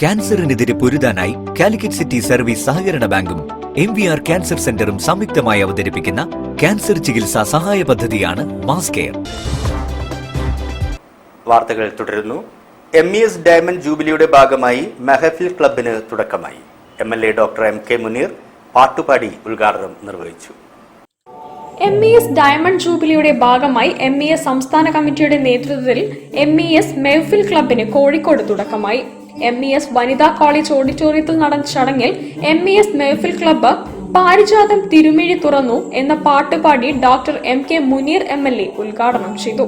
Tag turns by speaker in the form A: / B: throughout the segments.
A: ക്യാൻസറിനെതിരെ പൊരുതാനായി Calicut city service സഹകരണ ബാങ്കും MVR cancer സെന്ററും സംയുക്തമായി അവതരിപ്പിക്കുന്ന ക്യാൻസർ ചികിത്സാ സഹായ പദ്ധതിയാണ് മാസ് കെയർ.
B: വാർത്തകൾ തുടരുന്നു. MES ഡയമണ്ട് ജൂബിലിയുടെ ഭാഗമായി മെഹഫിൽ ക്ലബിന് തുടക്കമായി. MLA ഡോക്ടർ MK മുനീർ പാട്ടുപാടി ഉദ്ഘാടനം നിർവഹിച്ചു.
C: MES ഡയമണ്ട് ജൂബിലിയുടെ ഭാഗമായി MES സംസ്ഥാന കമ്മിറ്റിയുടെ നേതൃത്വത്തിൽ MES മെഹഫിൽ ക്ലബിന് കോഴിക്കോട് തുടക്കമായി. MES വനിതാ കോളേജ് ഓഡിറ്റോറിയത്തിൽ നടന്ന ചടങ്ങിൽ MES മെഹഫിൽ ക്ലബ്ബ് പാരിജാതം തിരുമിഴി തുറന്നു എന്ന പാട്ടുപാടി ഡോക്ടർ MK മുനീർ MLA ഉദ്ഘാടനം ചെയ്തു.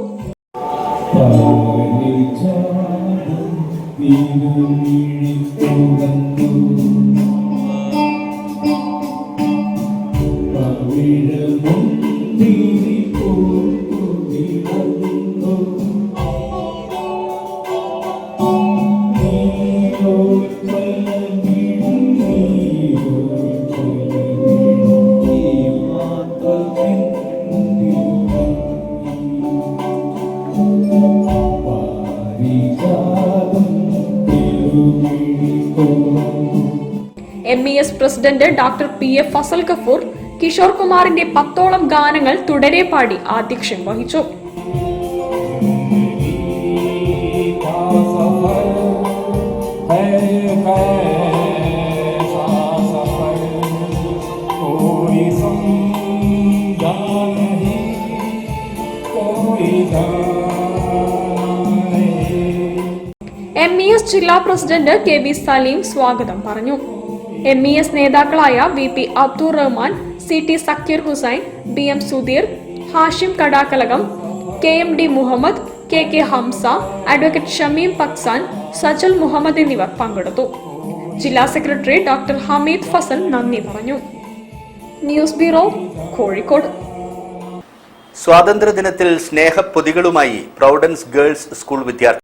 C: MES president doctor PF Fazal Gafoor Kishore കുമാറിന്റെ 10ഓളം ഗാനങ്ങൾ തുടരെ പാടി ആധ്യക്ഷം വഹിച്ചു. MES ജില്ലാ പ്രസിഡന്റ് KB സലീം സ്വാഗതം പറഞ്ഞു. MES നേതാക്കളായ VP Abdul Rahman, CT Zakir Hussain, BM Sudheer, Hashim Kadakkalakam, KMD Muhammad, KK Hamza, advocate Shameem Paksan, Sajal Muhammad എന്നിവർ പങ്കെടുത്തു. ജില്ലാ സെക്രട്ടറി ഡോക്ടർ ഹമീദ് ഫസൽ നന്ദി പറഞ്ഞു. News bureau, Kozhikode.
B: സ്വാതന്ത്ര്യദിനത്തിൽ സ്നേഹപ്പൊതികളുമായി പ്രൗഡൻസ് ഗേൾസ് സ്കൂൾ വിദ്യാർത്ഥി